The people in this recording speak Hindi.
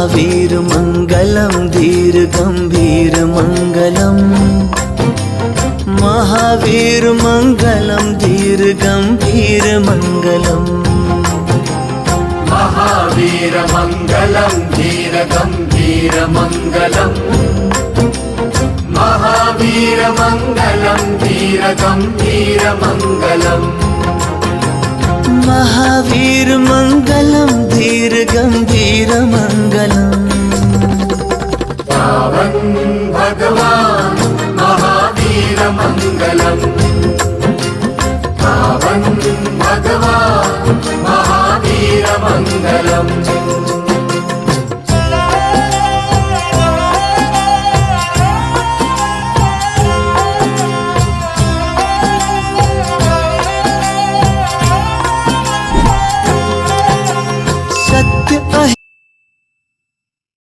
महावीर मंगलम धीर गंभीर मंगलम। महावीर मंगलम धीर गंभीर मंगलम। महावीर मंगलम धीर गंभीर मंगलम। महावीर मंगलम धीर गंभीर मंगलम। महावीर मंगलम धीर गंभीर मंगलम। पावन भगवान महावीर मंगलम। पावन भगवान महावीर मंगलम।